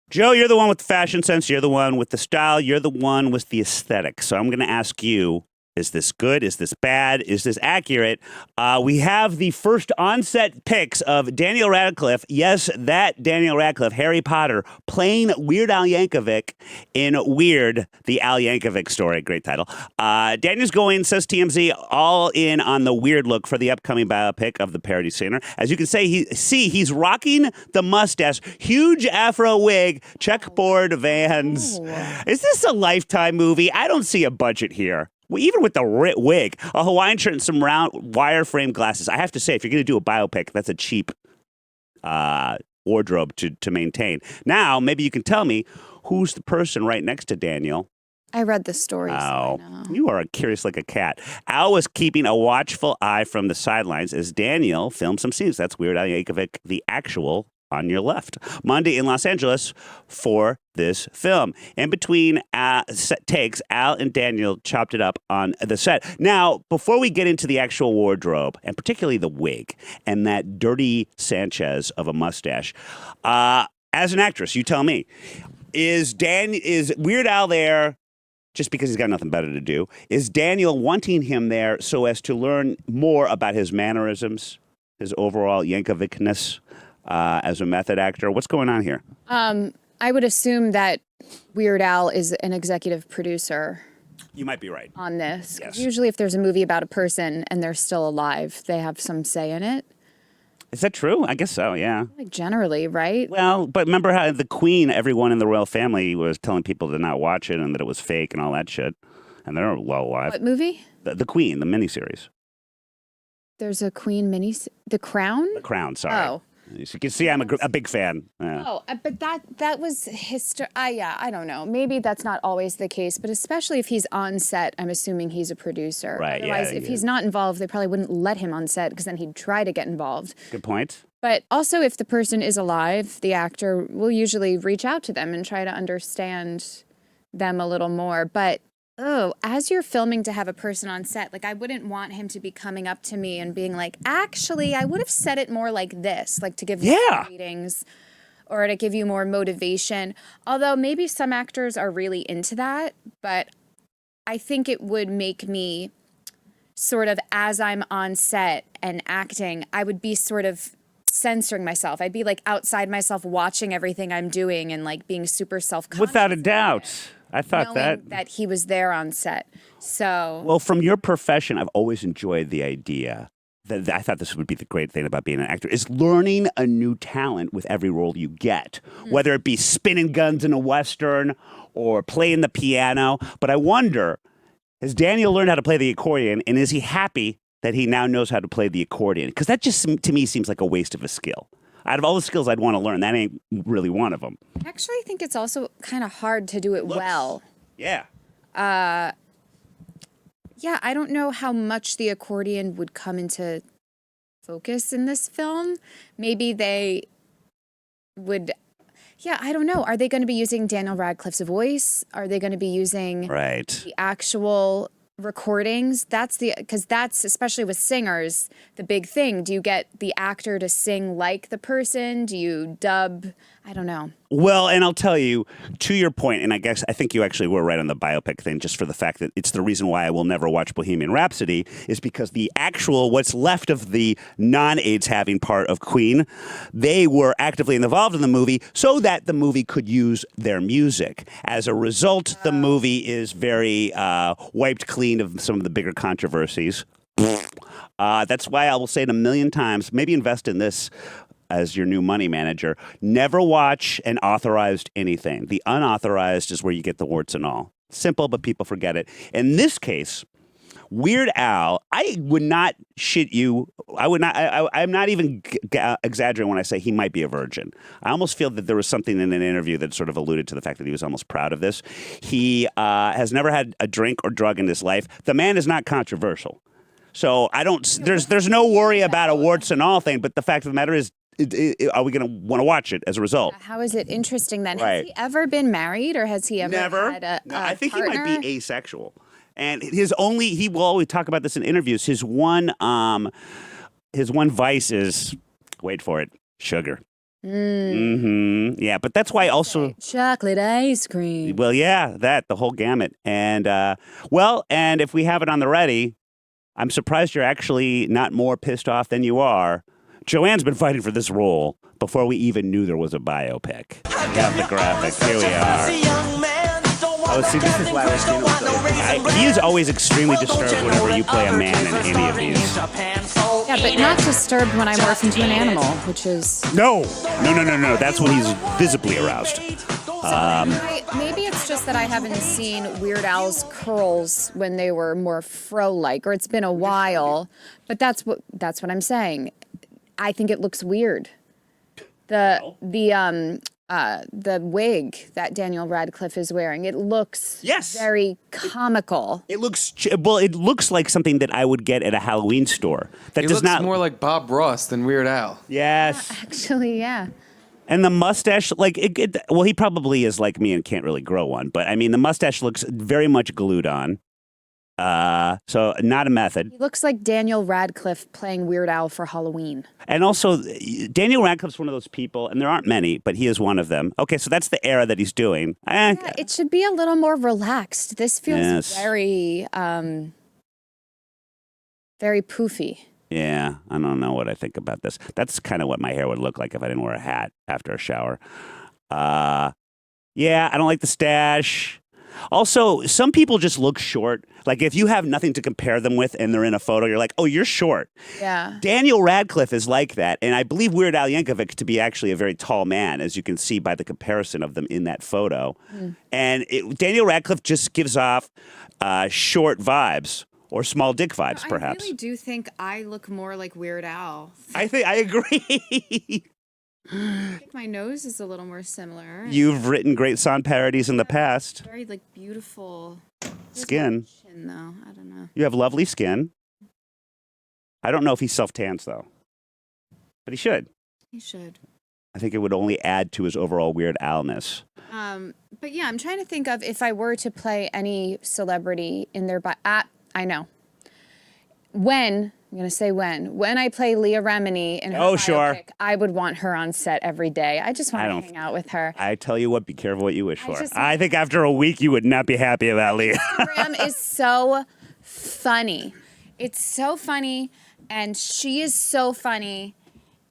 Joe, you're the one with the fashion sense. You're the one with the style. You're the one with the aesthetic. So I'm going to ask you, is this good? Is this bad? Is this accurate? We have the first on-set pics of Daniel Radcliffe. Yes, that Daniel Radcliffe, Harry Potter, playing Weird Al Yankovic in Weird, the Al Yankovic story. Great title. Daniel's going, says TMZ, all in on the weird look for the upcoming biopic of the parody singer. As you can he's rocking the mustache, huge afro wig, checkerboard Vans. Oh. Is this a Lifetime movie? I don't see a budget here. Well, even with the wig, a Hawaiian shirt and some round wireframe glasses. I have to say, if you're going to do a biopic, that's a cheap wardrobe to maintain. Now, maybe you can tell me who's the person right next to Daniel. I read the story. Oh, you are curious like a cat. Al was keeping a watchful eye from the sidelines as Daniel filmed some scenes. That's Weird Al Yankovic, the actual, on your left. Monday in Los Angeles for this film. In between set takes, Al and Daniel chopped it up on the set. Now, before we get into the actual wardrobe, and particularly the wig and that dirty Sanchez of a mustache, as an actress, you tell me, is Weird Al there just because he's got nothing better to do? Is Daniel wanting him there so as to learn more about his mannerisms, his overall Yankovicness? As a method actor, what's going on here? I would assume that Weird Al is an executive producer. You might be right on this. Yes. Usually, if there's a movie about a person and they're still alive, they have some say in it. Is that true? I guess so. Yeah. Like generally, right? Well, but remember how the Queen, everyone in the royal family was telling people to not watch it and that it was fake and all that shit, and they're well alive. What movie? The Queen, the miniseries. There's a Queen The Crown. The Crown. Sorry. Oh. As you can see, I'm a big fan. Yeah. Oh, but that was history. Yeah, I don't know. Maybe that's not always the case, but especially if he's on set, I'm assuming he's a producer. Right. Otherwise, if he's not involved, they probably wouldn't let him on set because then he'd try to get involved. Good point. But also, if the person is alive, the actor will usually reach out to them and try to understand them a little more. But as you're filming to have a person on set, like I wouldn't want him to be coming up to me and being like, actually, I would have said it more like this, like to give you ratings or to give you more motivation. Although maybe some actors are really into that, but I think it would make me sort of, as I'm on set and acting, I would be sort of censoring myself. I'd be like outside myself watching everything I'm doing and like being super self-conscious. Without a doubt. I thought that he was there on set. So, well, from your profession, I've always enjoyed the idea that I thought this would be the great thing about being an actor is learning a new talent with every role you get, whether it be spinning guns in a Western or playing the piano. But I wonder, has Daniel learned how to play the accordion, and is he happy that he now knows how to play the accordion? Because that just, to me, seems like a waste of a skill. Out of all the skills I'd want to learn, that ain't really one of them. I actually think it's also kind of hard to do it well. Yeah. Yeah, I don't know how much the accordion would come into focus in this film. Maybe they would... Yeah, I don't know. Are they going to be using Daniel Radcliffe's voice? Are they going to be using the actual recordings? Because that's, especially with singers, the big thing. Do you get the actor to sing like the person? Do you dub? I don't know. Well, and I'll tell you, to your point, and I think you actually were right on the biopic thing, just for the fact that it's the reason why I will never watch Bohemian Rhapsody, is because the actual, what's left of the non-AIDS having part of Queen, they were actively involved in the movie so that the movie could use their music. As a result, the movie is very wiped clean of some of the bigger controversies. That's why I will say it a million times, maybe invest in this as your new money manager. Never watch an authorized anything. The unauthorized is where you get the warts and all. Simple, but people forget it. In this case, Weird Al, I would not shit you. I'm not even exaggerating when I say he might be a virgin. I almost feel that there was something in an interview that sort of alluded to the fact that he was almost proud of this. He has never had a drink or drug in his life. The man is not controversial. So I don't, there's no worry about a warts and all thing, but the fact of the matter is, are we going to want to watch it as a result? How is it interesting then? Right. Has he ever been married, or has he ever had a I think partner? he might be asexual. And he will always talk about this in interviews. His one vice is, wait for it, sugar. Yeah, but that's why also. Chocolate ice cream. Well, yeah, the whole gamut. And, and if we have it on the ready, I'm surprised you're actually not more pissed off than you are. Joanne's been fighting for this role before we even knew there was a biopic. We have the graphics. Here we are. Oh, see, this is Larry King. He is always extremely disturbed whenever you play a man in any of these. Yeah, but not disturbed when I morph into an animal, which is... No. That's when he's visibly aroused. Maybe it's just that I haven't seen Weird Al's curls when they were more fro-like, or it's been a while. But that's what I'm saying. I think it looks weird. The wig that Daniel Radcliff is wearing, it looks very comical. It looks like something that I would get at a Halloween store. That does not. Looks more like Bob Ross than Weird Al. Yes. Actually, yeah. And the mustache, he probably is like me and can't really grow one. But I mean, the mustache looks very much glued on. So not a method. He looks like Daniel Radcliff playing Weird Al for Halloween. And also, Daniel Radcliff's one of those people, and there aren't many, but he is one of them. Okay, so that's the era that he's doing. Yeah, it should be a little more relaxed. This feels very, very poofy. Yeah, I don't know what I think about this. That's kind of what my hair would look like if I didn't wear a hat after a shower. Yeah, I don't like the stash. Also, some people just look short. Like, if you have nothing to compare them with and they're in a photo, you're like, oh, you're short. Yeah. Daniel Radcliff is like that. And I believe Weird Al Yankovic to be actually a very tall man, as you can see by the comparison of them in that photo. And Daniel Radcliff just gives off short vibes. Or small dick vibes, perhaps. I really do think I look more like Weird Al. I agree. I think my nose is a little more similar. You've written great song parodies in the past. Very beautiful Skin. Chin, though. I don't know. You have lovely skin. I don't know if he self-tans, though. But he should. He should. I think it would only add to his overall Weird Al-ness. But yeah, I'm trying to think of if I were to play any celebrity in their... I know. I'm going to say when I play Leah Remini in her biopic, I would want her on set every day. I just want to hang out with her. I tell you what, be careful what you wish for. I think after a week, you would not be happy about Leah. Instagram is so funny. It's so funny, and she is so funny.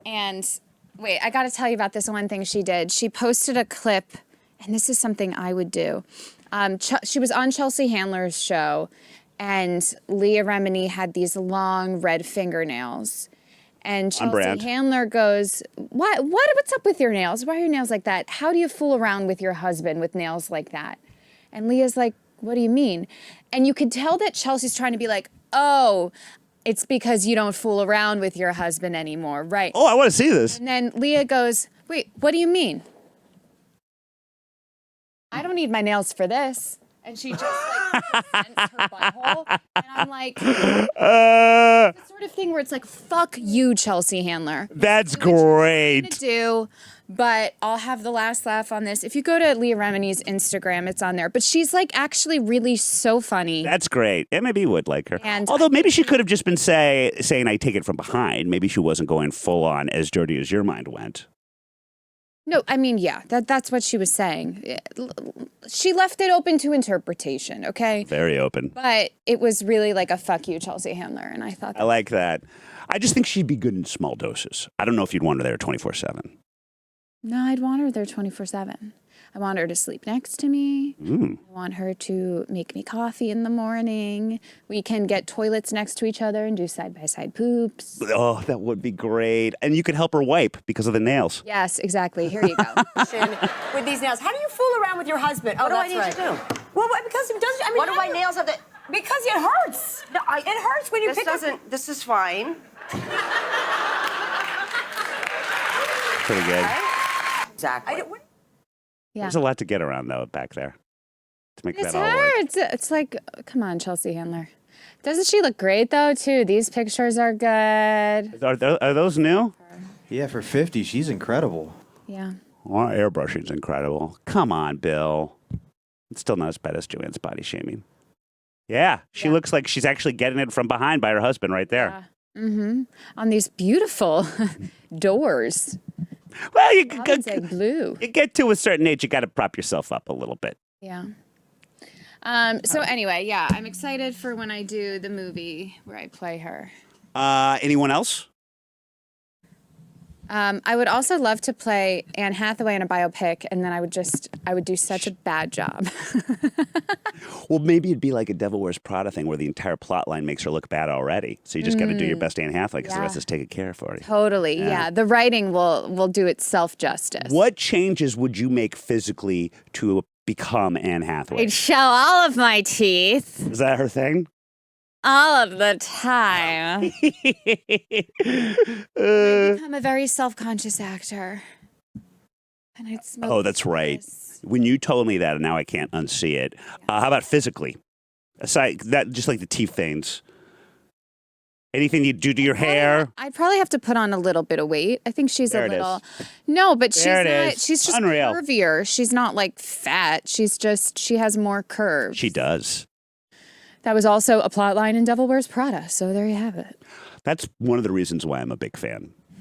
And wait, I got to tell you about this one thing she did. She posted a clip, and this is something I would do. She was on Chelsea Handler's show, and Leah Remini had these long red fingernails. And Chelsea Handler goes, what's up with your nails? Why are your nails like that? How do you fool around with your husband with nails like that? And Leah's like, what do you mean? And you could tell that Chelsea's trying to be like, oh, it's because you don't fool around with your husband anymore, right? Oh, I want to see this. And then Leah goes, wait, what do you mean? I don't need my nails for this. And she just presents her butthole. And I'm like, the sort of thing where it's like, fuck you, Chelsea Handler. That's great. But I'll have the last laugh on this. If you go to Leah Remini's Instagram, it's on there. But she's actually really so funny. That's great. And maybe you would like her. Although maybe she could have just been saying I take it from behind. Maybe she wasn't going full on as dirty as your mind went. No, I mean, yeah, that's what she was saying. She left it open to interpretation, okay? Very open. But it was really like a fuck you, Chelsea Handler, and I thought I like that. I just think she'd be good in small doses. I don't know if you'd want her there 24/7. No, I'd want her there 24/7. I want her to sleep next to me. I want her to make me coffee in the morning. We can get toilets next to each other and do side-by-side poops. Oh, that would be great. And you could help her wipe because of the nails. Yes, exactly. Here you go. With these nails. How do you fool around with your husband? What do I need to do? Well, because it doesn't... I mean, what do my nails have to... Because it hurts. No, it hurts when you pick up... This is fine. Pretty good. Right? Exactly. Yeah. There's a lot to get around, though, back there to make that all work. It's like, come on, Chelsea Handler. Doesn't she look great, though, too? These pictures are good. Are those new? Yeah, for 50, she's incredible. Yeah. Well, airbrushing's incredible. Come on, Bill. It's still not as bad as Joanne's body shaming. Yeah, she looks like she's actually getting it from behind by her husband right there. Yeah. On these beautiful doors. Well, Robin's egg blue. you get to a certain age, you got to prop yourself up a little bit. Yeah. So anyway, yeah, I'm excited for when I do the movie where I play her. Anyone else? I would also love to play Anne Hathaway in a biopic, and then I would do such a bad job. Well, maybe it'd be like a Devil Wears Prada thing where the entire plot line makes her look bad already. So you just got to do your best Anne Hathaway because the rest is taken care of for you. Totally, yeah. The writing will do itself justice. What changes would you make physically to become Anne Hathaway? I'd show all of my teeth Is that her thing? all of the time. I'd become a very self-conscious actor. And I'd smoke. Oh, that's right. cigarettes. When you told me that, and now I can't unsee it. How about physically? Aside that, just like the teeth things. Anything you do to your hair? I'd probably have to put on a little bit of weight. I think she's There a it little. is. No, but she's There it not. is. She's just Unreal. curvier. She's not like fat. She has more curves. She does. That was also a plot line in Devil Wears Prada. So there you have it. That's one of the reasons why I'm a big fan.